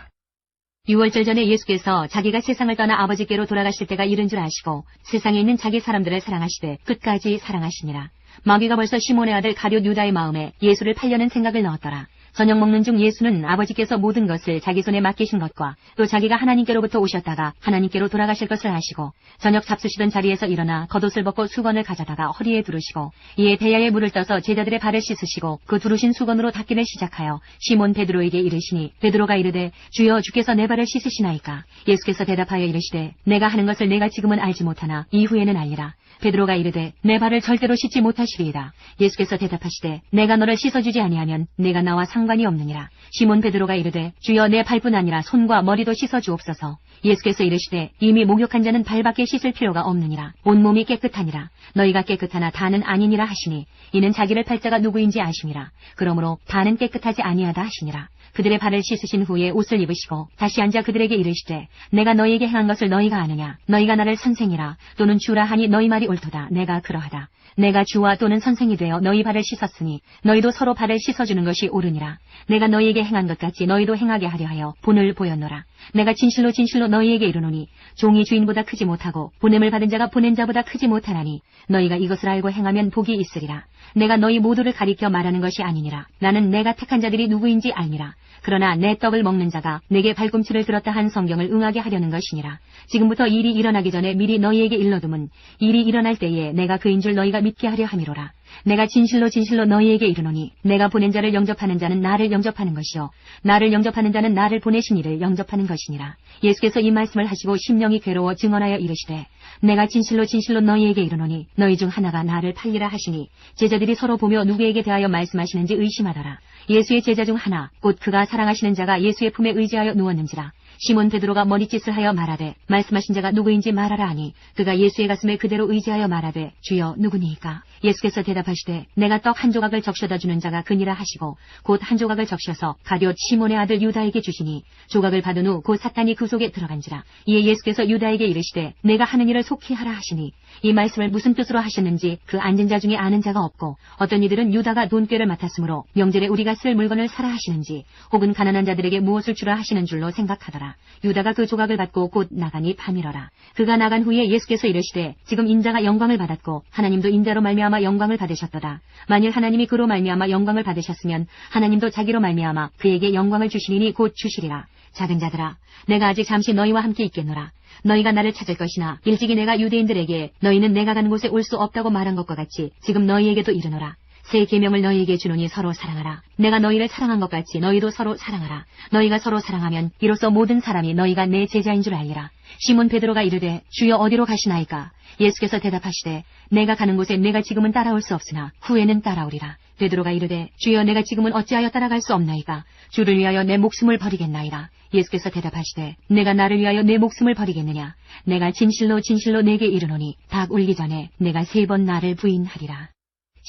6월절 전에 예수께서 자기가 세상을 떠나 아버지께로 돌아가실 때가 이른 줄 아시고 세상에 있는 자기 사람들을 사랑하시되 끝까지 사랑하시니라. 마귀가 벌써 시몬의 아들 가룟 유다의 마음에 예수를 팔려는 생각을 넣었더라. 저녁 먹는 중 예수는 아버지께서 모든 것을 자기 손에 맡기신 것과 또 자기가 하나님께로부터 오셨다가 하나님께로 돌아가실 것을 아시고 저녁 잡수시던 자리에서 일어나 겉옷을 벗고 수건을 가져다가 허리에 두르시고 이에 배야에 물을 떠서 제자들의 발을 씻으시고 그 두르신 수건으로 닦기를 시작하여 시몬 베드로에게 이르시니 베드로가 이르되 주여 주께서 내 발을 씻으시나이까. 예수께서 대답하여 이르시되 내가 하는 것을 내가 지금은 알지 못하나 이후에는 알리라. 베드로가 이르되 내 발을 절대로 씻지 못하시리이다. 예수께서 대답하시되 내가 너를 씻어주지 아니하면 내가 나와 상관이 없느니라. 시몬 베드로가 이르되 주여 내 발뿐 아니라 손과 머리도 씻어주옵소서. 예수께서 이르시되 이미 목욕한 자는 발밖에 씻을 필요가 없느니라. 온몸이 깨끗하니라. 너희가 깨끗하나 다는 아니니라 하시니 이는 자기를 팔 자가 누구인지 아심이라. 그러므로 다는 깨끗하지 아니하다 하시니라. 그들의 발을 씻으신 후에 옷을 입으시고 다시 앉아 그들에게 이르시되 내가 너희에게 행한 것을 너희가 아느냐. 너희가 나를 선생이라 또는 주라 하니 너희 말이 옳도다. 내가 그러하다. 내가 주와 또는 선생이 되어 너희 발을 씻었으니 너희도 서로 발을 씻어주는 것이 옳으니라. 내가 너희에게 행한 것 같이 너희도 행하게 하려 하여 본을 보였노라. 내가 진실로 진실로 너희에게 이르노니 종이 주인보다 크지 못하고 보냄을 받은 자가 보낸 자보다 크지 못하나니 너희가 이것을 알고 행하면 복이 있으리라. 내가 너희 모두를 가리켜 말하는 것이 아니니라. 나는 내가 택한 자들이 누구인지 알니라. 그러나 내 떡을 먹는 자가 내게 발꿈치를 들었다 한 성경을 응하게 하려는 것이니라. 지금부터 일이 일어나기 전에 미리 너희에게 일러둠은 일이 일어날 때에 내가 그인 줄 너희가 믿게 하려 함이로라. 내가 진실로 진실로 너희에게 이르노니 내가 보낸 자를 영접하는 자는 나를 영접하는 것이요 나를 영접하는 자는 나를 보내신 이를 영접하는 것이니라. 예수께서 이 말씀을 하시고 심령이 괴로워 증언하여 이르시되 내가 진실로 진실로 너희에게 이르노니 너희 중 하나가 나를 팔리라 하시니 제자들이 서로 보며 누구에게 대하여 말씀하시는지 의심하더라. 예수의 제자 중 하나 곧 그가 사랑하시는 자가 예수의 품에 의지하여 누웠는지라. 시몬 베드로가 머리짓을 하여 말하되 말씀하신 자가 누구인지 말하라 하니 그가 예수의 가슴에 그대로 의지하여 말하되 주여 누구니이까. 예수께서 대답하시되 내가 떡 한 조각을 적셔다 주는 자가 그니라 하시고 곧 한 조각을 적셔서 가룟 시몬의 아들 유다에게 주시니 조각을 받은 후 곧 사탄이 그 속에 들어간지라. 이에 예수께서 유다에게 이르시되 내가 하는 일을 속히 하라 하시니 이 말씀을 무슨 뜻으로 하셨는지 그 앉은 자 중에 아는 자가 없고 어떤 이들은 유다가 돈꾀를 맡았으므로 명절에 우리가 쓸 물건을 사라 하시는지 혹은 가난한 자들에게 무엇을 주라 하시는 줄로 생각하더라. 유다가 그 조각을 받고 곧 나가니 밤이러라. 그가 나간 후에 예수께서 이르시되 지금 인자가 영광을 받았고 하나님도 인자로 말미암아 영광을 받으셨도다. 만일 하나님이 그로 말미암아 영광을 받으셨으면 하나님도 자기로 말미암아 그에게 영광을 주시리니 곧 주시리라. 작은 자들아 내가 아직 잠시 너희와 함께 있겠노라. 너희가 나를 찾을 것이나 일찍이 내가 유대인들에게 너희는 내가 가는 곳에 올 수 없다고 말한 것과 같이 지금 너희에게도 이르노라. 새 계명을 너희에게 주노니 서로 사랑하라. 내가 너희를 사랑한 것 같이 너희도 서로 사랑하라. 너희가 서로 사랑하면 이로써 모든 사람이 너희가 내 제자인 줄 알리라. 시몬 베드로가 이르되 주여 어디로 가시나이까. 예수께서 대답하시되 내가 가는 곳에 내가 지금은 따라올 수 없으나 후에는 따라오리라. 베드로가 이르되 주여 내가 지금은 어찌하여 따라갈 수 없나이까. 주를 위하여 내 목숨을 버리겠나이다. 예수께서 대답하시되 내가 나를 위하여 내 목숨을 버리겠느냐. 내가 진실로 진실로 내게 이르노니 닭 울기 전에 내가 3번 나를 부인하리라.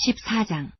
14장.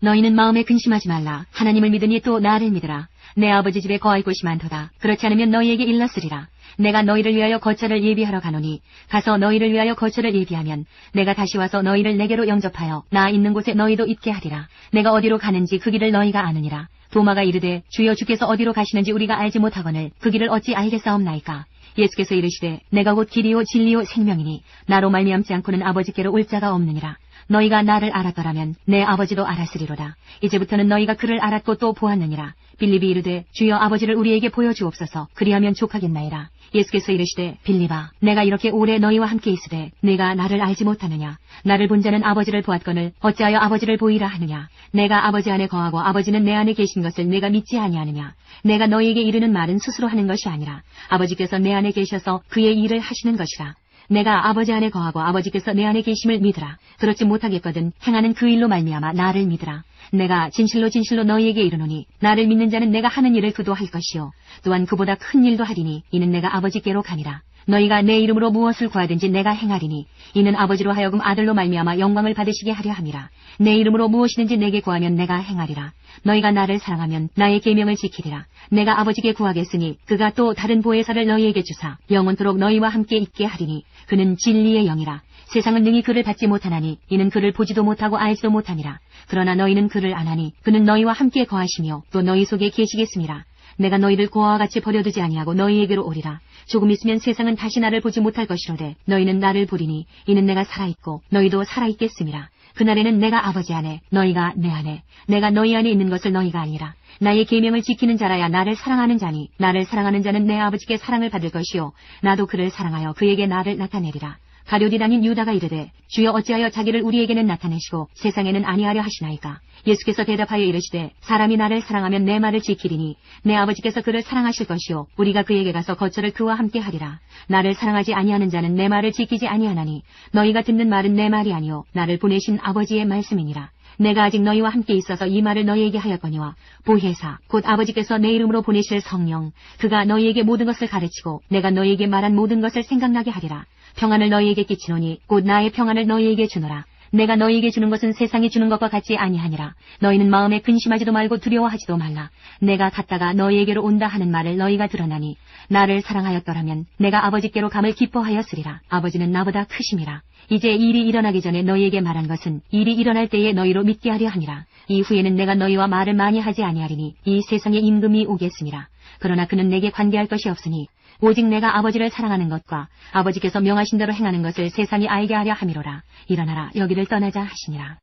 너희는 마음에 근심하지 말라. 하나님을 믿으니 또 나를 믿으라. 내 아버지 집에 거할 곳이 많도다. 그렇지 않으면 너희에게 일렀으리라. 내가 너희를 위하여 거처를 예비하러 가노니 가서 너희를 위하여 거처를 예비하면 내가 다시 와서 너희를 내게로 영접하여 나 있는 곳에 너희도 있게 하리라. 내가 어디로 가는지 그 길을 너희가 아느니라. 도마가 이르되 주여 주께서 어디로 가시는지 우리가 알지 못하거늘 그 길을 어찌 알겠사옵나이까. 예수께서 이르시되 내가 곧 길이요 진리요 생명이니 나로 말미암지 않고는 아버지께로 올 자가 없느니라. 너희가 나를 알았더라면 내 아버지도 알았으리로다. 이제부터는 너희가 그를 알았고 또 보았느니라. 빌립이 이르되 주여 아버지를 우리에게 보여주옵소서. 그리하면 족하겠나이다. 예수께서 이르시되 빌립아 내가 이렇게 오래 너희와 함께 있으되 내가 나를 알지 못하느냐. 나를 본 자는 아버지를 보았거늘 어찌하여 아버지를 보이라 하느냐. 내가 아버지 안에 거하고 아버지는 내 안에 계신 것을 내가 믿지 아니하느냐. 내가 너희에게 이르는 말은 스스로 하는 것이 아니라 아버지께서 내 안에 계셔서 그의 일을 하시는 것이라. 내가 아버지 안에 거하고 아버지께서 내 안에 계심을 믿으라. 그렇지 못하겠거든 행하는 그 일로 말미암아 나를 믿으라. 내가 진실로 진실로 너희에게 이르노니 나를 믿는 자는 내가 하는 일을 그도 할 것이요 또한 그보다 큰 일도 하리니 이는 내가 아버지께로 가니라. 너희가 내 이름으로 무엇을 구하든지 내가 행하리니 이는 아버지로 하여금 아들로 말미암아 영광을 받으시게 하려 함이라. 내 이름으로 무엇이든지 내게 구하면 내가 행하리라. 너희가 나를 사랑하면 나의 계명을 지키리라. 내가 아버지께 구하겠으니 그가 또 다른 보혜사를 너희에게 주사 영원토록 너희와 함께 있게 하리니 그는 진리의 영이라. 세상은 능히 그를 받지 못하나니 이는 그를 보지도 못하고 알지도 못함이라. 그러나 너희는 그를 아나니 그는 너희와 함께 거하시며 또 너희 속에 계시겠음이라. 내가 너희를 고아와 같이 버려두지 아니하고 너희에게로 오리라. 조금 있으면 세상은 다시 나를 보지 못할 것이로되 너희는 나를 보리니 이는 내가 살아있고 너희도 살아있겠음이라. 그날에는 내가 아버지 안에 너희가 내 안에 내가 너희 안에 있는 것을 너희가 알리라. 나의 계명을 지키는 자라야 나를 사랑하는 자니 나를 사랑하는 자는 내 아버지께 사랑을 받을 것이요 나도 그를 사랑하여 그에게 나를 나타내리라. 가룟이 다닌 유다가 이르되 주여 어찌하여 자기를 우리에게는 나타내시고 세상에는 아니하려 하시나이까. 예수께서 대답하여 이르시되 사람이 나를 사랑하면 내 말을 지키리니 내 아버지께서 그를 사랑하실 것이요 우리가 그에게 가서 거처를 그와 함께 하리라. 나를 사랑하지 아니하는 자는 내 말을 지키지 아니하나니 너희가 듣는 말은 내 말이 아니요 나를 보내신 아버지의 말씀이니라. 내가 아직 너희와 함께 있어서 이 말을 너희에게 하였거니와 보혜사 곧 아버지께서 내 이름으로 보내실 성령 그가 너희에게 모든 것을 가르치고 내가 너희에게 말한 모든 것을 생각나게 하리라. 평안을 너희에게 끼치노니 곧 나의 평안을 너희에게 주노라. 내가 너희에게 주는 것은 세상이 주는 것과 같지 아니하니라. 너희는 마음에 근심하지도 말고 두려워하지도 말라. 내가 갔다가 너희에게로 온다 하는 말을 너희가 들었나니 나를 사랑하였더라면 내가 아버지께로 감을 기뻐하였으리라. 아버지는 나보다 크심이라. 이제 일이 일어나기 전에 너희에게 말한 것은 일이 일어날 때에 너희로 믿게 하려 함이라. 이후에는 내가 너희와 말을 많이 하지 아니하리니 이 세상에 임금이 오겠음이라. 그러나 그는 내게 관계할 것이 없으니 오직 내가 아버지를 사랑하는 것과 아버지께서 명하신 대로 행하는 것을 세상이 알게 하려 함이로라. 일어나라 여기를 떠나자 하시니라.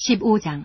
15장.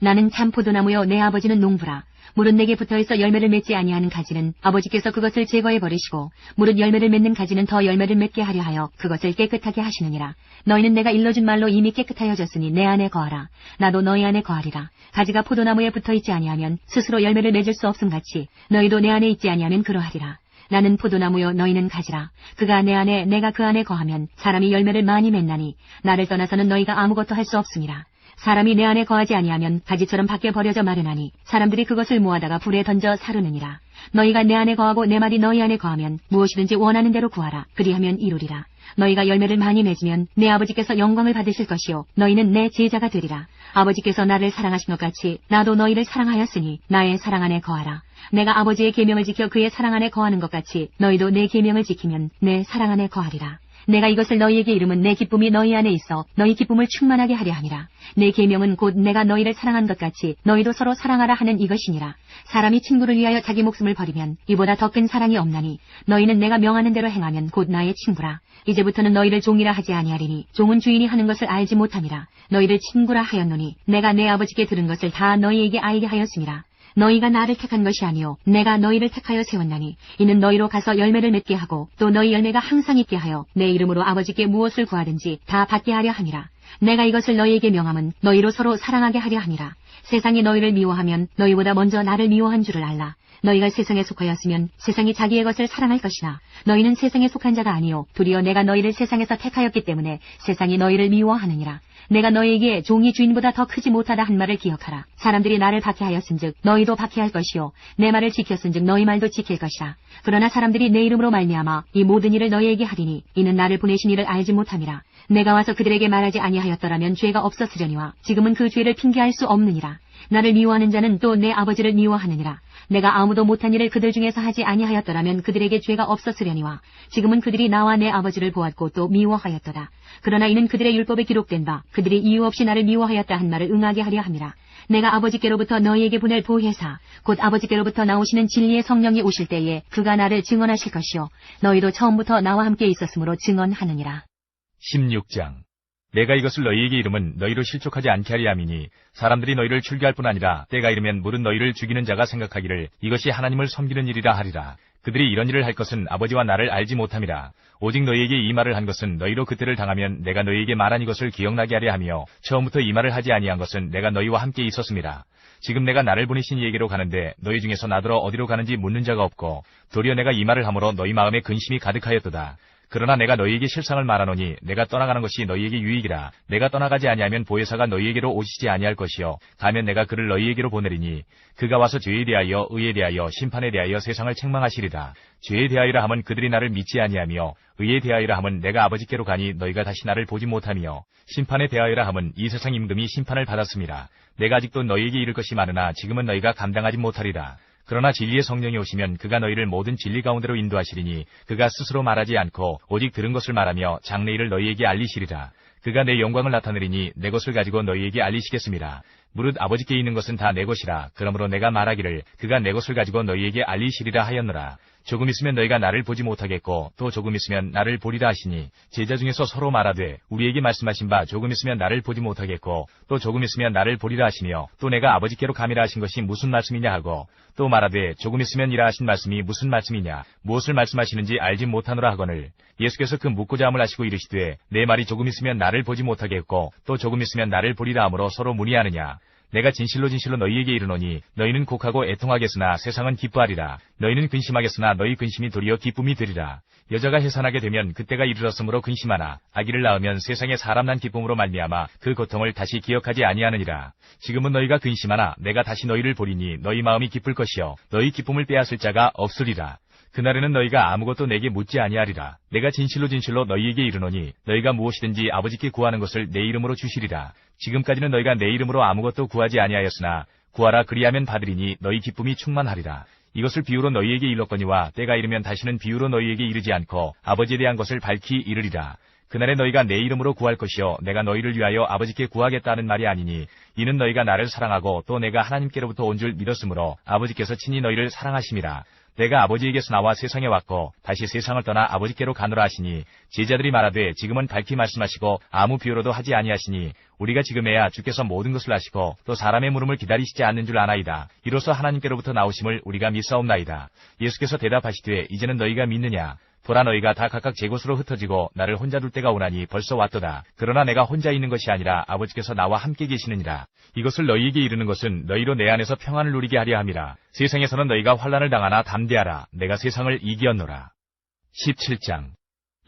나는 참 포도나무요 내 아버지는 농부라. 무릇 내게 붙어있어 열매를 맺지 아니하는 가지는 아버지께서 그것을 제거해 버리시고 무릇 열매를 맺는 가지는 더 열매를 맺게 하려 하여 그것을 깨끗하게 하시느니라. 너희는 내가 일러준 말로 이미 깨끗하여졌으니 내 안에 거하라. 나도 너희 안에 거하리라. 가지가 포도나무에 붙어있지 아니하면 스스로 열매를 맺을 수 없음같이 너희도 내 안에 있지 아니하면 그러하리라. 나는 포도나무요 너희는 가지라. 그가 내 안에 내가 그 안에 거하면 사람이 열매를 많이 맺나니 나를 떠나서는 너희가 아무것도 할 수 없음이라. 사람이 내 안에 거하지 아니하면 가지처럼 밖에 버려져 마르나니 사람들이 그것을 모아다가 불에 던져 사르느니라. 너희가 내 안에 거하고 내 말이 너희 안에 거하면 무엇이든지 원하는 대로 구하라. 그리하면 이루리라. 너희가 열매를 많이 맺으면 내 아버지께서 영광을 받으실 것이요 너희는 내 제자가 되리라. 아버지께서 나를 사랑하신 것 같이 나도 너희를 사랑하였으니 나의 사랑 안에 거하라. 내가 아버지의 계명을 지켜 그의 사랑 안에 거하는 것 같이 너희도 내 계명을 지키면 내 사랑 안에 거하리라. 내가 이것을 너희에게 이름은 내 기쁨이 너희 안에 있어 너희 기쁨을 충만하게 하려 함이라. 내 계명은 곧 내가 너희를 사랑한 것 같이 너희도 서로 사랑하라 하는 이것이니라. 사람이 친구를 위하여 자기 목숨을 버리면 이보다 더 큰 사랑이 없나니 너희는 내가 명하는 대로 행하면 곧 나의 친구라. 이제부터는 너희를 종이라 하지 아니하리니 종은 주인이 하는 것을 알지 못함이라. 너희를 친구라 하였노니 내가 내 아버지께 들은 것을 다 너희에게 알게 하였음이라. 너희가 나를 택한 것이 아니요 내가 너희를 택하여 세웠나니 이는 너희로 가서 열매를 맺게 하고 또 너희 열매가 항상 있게 하여 내 이름으로 아버지께 무엇을 구하든지 다 받게 하려 함이라. 내가 이것을 너희에게 명함은 너희로 서로 사랑하게 하려 함이라. 세상이 너희를 미워하면 너희보다 먼저 나를 미워한 줄을 알라. 너희가 세상에 속하였으면 세상이 자기의 것을 사랑할 것이나 너희는 세상에 속한 자가 아니요 도리어 내가 너희를 세상에서 택하였기 때문에 세상이 너희를 미워하느니라. 내가 너희에게 종이 주인보다 더 크지 못하다 한 말을 기억하라. 사람들이 나를 박해하였은즉 너희도 박해할 것이요 내 말을 지켰은즉 너희 말도 지킬 것이라. 그러나 사람들이 내 이름으로 말미암아 이 모든 일을 너희에게 하리니 이는 나를 보내신 이를 알지 못함이라. 내가 와서 그들에게 말하지 아니하였더라면 죄가 없었으려니와 지금은 그 죄를 핑계할 수 없느니라. 나를 미워하는 자는 또 내 아버지를 미워하느니라. 내가 아무도 못한 일을 그들 중에서 하지 아니하였더라면 그들에게 죄가 없었으려니와 지금은 그들이 나와 내 아버지를 보았고 또 미워하였도다. 그러나 이는 그들의 율법에 기록된 바 그들이 이유 없이 나를 미워하였다 한 말을 응하게 하려 함이라. 내가 아버지께로부터 너희에게 보낼 보혜사 곧 아버지께로부터 나오시는 진리의 성령이 오실 때에 그가 나를 증언하실 것이요 너희도 처음부터 나와 함께 있었으므로 증언하느니라. 16장. 내가 이것을 너희에게 이름은 너희로 실족하지 않게 하리 함이니 사람들이 너희를 출교할 뿐 아니라 때가 이르면 무릇 너희를 죽이는 자가 생각하기를 이것이 하나님을 섬기는 일이라 하리라. 그들이 이런 일을 할 것은 아버지와 나를 알지 못함이라. 오직 너희에게 이 말을 한 것은 너희로 그때를 당하면 내가 너희에게 말한 이것을 기억나게 하려 하며 처음부터 이 말을 하지 아니한 것은 내가 너희와 함께 있었음이라. 지금 내가 나를 보내신 이에게로 가는데 너희 중에서 나더러 어디로 가는지 묻는 자가 없고 도리어 내가 이 말을 함으로 너희 마음에 근심이 가득하였도다. 그러나 내가 너희에게 실상을 말하노니 내가 떠나가는 것이 너희에게 유익이라. 내가 떠나가지 아니하면 보혜사가 너희에게로 오시지 아니할 것이요 가면 내가 그를 너희에게로 보내리니 그가 와서 죄에 대하여 의에 대하여 심판에 대하여 세상을 책망하시리라. 죄에 대하여라 함은 그들이 나를 믿지 아니하며 의에 대하여라 함은 내가 아버지께로 가니 너희가 다시 나를 보지 못하며 심판에 대하여라 함은 이 세상 임금이 심판을 받았습니다. 내가 아직도 너희에게 이를 것이 많으나 지금은 너희가 감당하지 못하리라. 그러나 진리의 성령이 오시면 그가 너희를 모든 진리 가운데로 인도하시리니 그가 스스로 말하지 않고 오직 들은 것을 말하며 장래일을 너희에게 알리시리라. 그가 내 영광을 나타내리니 내 것을 가지고 너희에게 알리시겠습니다. 무릇 아버지께 있는 것은 다 내 것이라. 그러므로 내가 말하기를 그가 내 것을 가지고 너희에게 알리시리라 하였노라. 조금 있으면 너희가 나를 보지 못하겠고 또 조금 있으면 나를 보리라 하시니 제자 중에서 서로 말하되 우리에게 말씀하신 바 조금 있으면 나를 보지 못하겠고 또 조금 있으면 나를 보리라 하시며 또 내가 아버지께로 가미라 하신 것이 무슨 말씀이냐 하고 또 말하되 조금 있으면 이라 하신 말씀이 무슨 말씀이냐 무엇을 말씀하시는지 알지 못하노라 하거늘 예수께서 그 묻고자 함을 하시고 이르시되 내 말이 조금 있으면 나를 보지 못하겠고 또 조금 있으면 나를 보리라 하므로 서로 문의하느냐. 내가 진실로 진실로 너희에게 이르노니 너희는 곡하고 애통하겠으나 세상은 기뻐하리라. 너희는 근심하겠으나 너희 근심이 도리어 기쁨이 되리라. 여자가 해산하게 되면 그때가 이르렀으므로 근심하나 아기를 낳으면 세상에 사람 난 기쁨으로 말미암아 그 고통을 다시 기억하지 아니하느니라. 지금은 너희가 근심하나 내가 다시 너희를 보리니 너희 마음이 기쁠 것이요 너희 기쁨을 빼앗을 자가 없으리라. 그날에는 너희가 아무것도 내게 묻지 아니하리라. 내가 진실로 진실로 너희에게 이르노니 너희가 무엇이든지 아버지께 구하는 것을 내 이름으로 주시리라. 지금까지는 너희가 내 이름으로 아무것도 구하지 아니하였으나 구하라 그리하면 받으리니 너희 기쁨이 충만하리라. 이것을 비유로 너희에게 일렀거니와 때가 이르면 다시는 비유로 너희에게 이르지 않고 아버지에 대한 것을 밝히 이르리라. 그날에 너희가 내 이름으로 구할 것이요 내가 너희를 위하여 아버지께 구하겠다는 말이 아니니 이는 너희가 나를 사랑하고 또 내가 하나님께로부터 온 줄 믿었으므로 아버지께서 친히 너희를 사랑하심이라. 내가 아버지에게서 나와 세상에 왔고 다시 세상을 떠나 아버지께로 가노라 하시니 제자들이 말하되 지금은 밝히 말씀하시고 아무 비유로도 하지 아니하시니 우리가 지금에야 주께서 모든 것을 아시고 또 사람의 물음을 기다리시지 않는 줄 아나이다. 이로써 하나님께로부터 나오심을 우리가 믿사옵나이다. 예수께서 대답하시되 이제는 너희가 믿느냐. 보라 너희가 다 각각 제 곳으로 흩어지고 나를 혼자 둘 때가 오나니 벌써 왔도다. 그러나 내가 혼자 있는 것이 아니라 아버지께서 나와 함께 계시느니라. 이것을 너희에게 이르는 것은 너희로 내 안에서 평안을 누리게 하려 함이라. 세상에서는 너희가 환난을 당하나 담대하라. 내가 세상을 이기었노라. 17장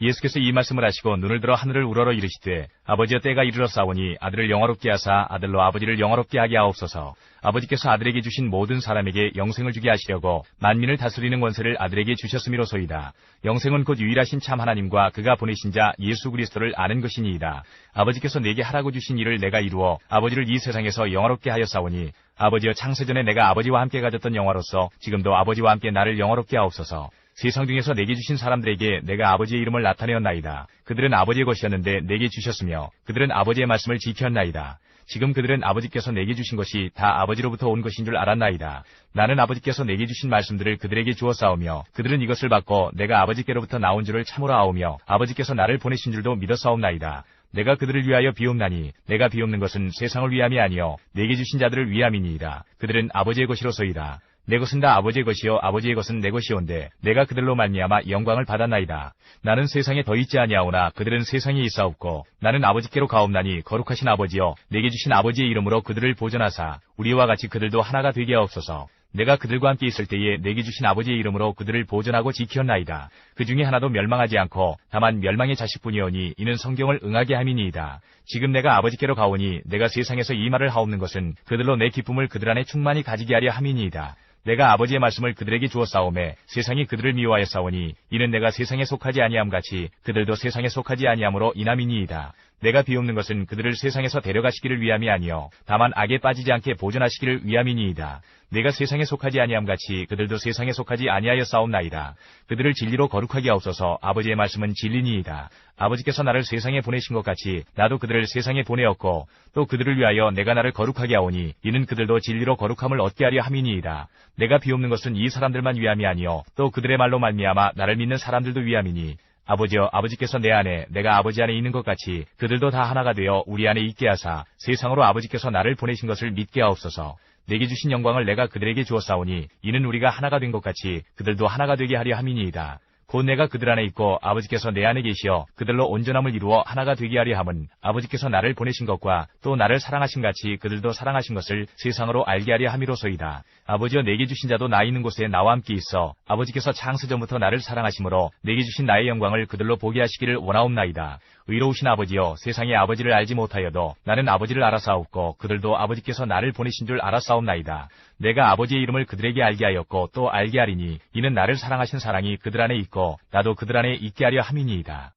예수께서 이 말씀을 하시고 눈을 들어 하늘을 우러러 이르시되 아버지여 때가 이르렀사오니 아들을 영화롭게 하사 아들로 아버지를 영화롭게 하게 하옵소서. 아버지께서 아들에게 주신 모든 사람에게 영생을 주게 하시려고 만민을 다스리는 권세를 아들에게 주셨음이로소이다. 영생은 곧 유일하신 참 하나님과 그가 보내신 자 예수 그리스도를 아는 것이니이다. 아버지께서 내게 하라고 주신 일을 내가 이루어 아버지를 이 세상에서 영화롭게 하였사오니 아버지여 창세전에 내가 아버지와 함께 가졌던 영화로서 지금도 아버지와 함께 나를 영화롭게 하옵소서. 세상 중에서 내게 주신 사람들에게 내가 아버지의 이름을 나타내었나이다. 그들은 아버지의 것이었는데 내게 주셨으며 그들은 아버지의 말씀을 지켰나이다. 지금 그들은 아버지께서 내게 주신 것이 다 아버지로부터 온 것인 줄 알았나이다. 나는 아버지께서 내게 주신 말씀들을 그들에게 주었사오며 그들은 이것을 받고 내가 아버지께로부터 나온 줄을 참으로 아오며 아버지께서 나를 보내신 줄도 믿었사옵나이다. 내가 그들을 위하여 비옵나니 내가 비옵는 것은 세상을 위함이 아니요 내게 주신 자들을 위함이니이다. 그들은 아버지의 것이로소이다. 내 것은 다 아버지의 것이요 아버지의 것은 내 것이온데 내가 그들로 말미암아 영광을 받았나이다. 나는 세상에 더 있지 아니하오나 그들은 세상에 있사옵고 나는 아버지께로 가옵나니 거룩하신 아버지여 내게 주신 아버지의 이름으로 그들을 보존하사 우리와 같이 그들도 하나가 되게 하옵소서. 내가 그들과 함께 있을 때에 내게 주신 아버지의 이름으로 그들을 보존하고 지켰나이다. 그 중에 하나도 멸망하지 않고 다만 멸망의 자식뿐이오니 이는 성경을 응하게 함이니이다. 지금 내가 아버지께로 가오니 내가 세상에서 이 말을 하옵는 것은 그들로 내 기쁨을 그들 안에 충만히 가지게 하려 함이니이다. 내가 아버지의 말씀을 그들에게 주었사오매 세상이 그들을 미워하였사오니 이는 내가 세상에 속하지 아니함 같이 그들도 세상에 속하지 아니함으로 인함이니이다. 내가 비옵는 것은 그들을 세상에서 데려가시기를 위함이 아니요 다만 악에 빠지지 않게 보존하시기를 위함이니이다. 내가 세상에 속하지 아니함 같이 그들도 세상에 속하지 아니하였사옵나이다. 그들을 진리로 거룩하게 하옵소서. 아버지의 말씀은 진리니이다. 아버지께서 나를 세상에 보내신 것 같이 나도 그들을 세상에 보내었고 또 그들을 위하여 내가 나를 거룩하게 하오니 이는 그들도 진리로 거룩함을 얻게 하려 함이니이다. 내가 비옵는 것은 이 사람들만 위함이 아니요 또 그들의 말로 말미암아 나를 믿는 사람들도 위함이니 아버지여 아버지께서 내 안에 내가 아버지 안에 있는 것 같이 그들도 다 하나가 되어 우리 안에 있게 하사 세상으로 아버지께서 나를 보내신 것을 믿게 하옵소서. 내게 주신 영광을 내가 그들에게 주었사오니 이는 우리가 하나가 된 것 같이 그들도 하나가 되게 하려 함이니이다. 곧 내가 그들 안에 있고 아버지께서 내 안에 계시어 그들로 온전함을 이루어 하나가 되게 하려 함은 아버지께서 나를 보내신 것과 또 나를 사랑하신 같이 그들도 사랑하신 것을 세상으로 알게 하려 함이로소이다. 아버지여 내게 주신 자도 나 있는 곳에 나와 함께 있어 아버지께서 창세전부터 나를 사랑하심으로 내게 주신 나의 영광을 그들로 보게 하시기를 원하옵나이다. 의로우신 아버지여 세상의 아버지를 알지 못하여도 나는 아버지를 알아사옵고 그들도 아버지께서 나를 보내신 줄 알아사옵나이다. 내가 아버지의 이름을 그들에게 알게 하였고 또 알게 하리니 이는 나를 사랑하신 사랑이 그들 안에 있고 나도 그들 안에 있게 하려 함이니이다.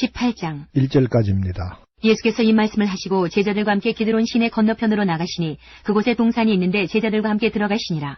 18장 1절까지입니다. 예수께서 이 말씀을 하시고 제자들과 함께 기드론 시내 건너편으로 나가시니 그곳에 동산이 있는데 제자들과 함께 들어가시니라.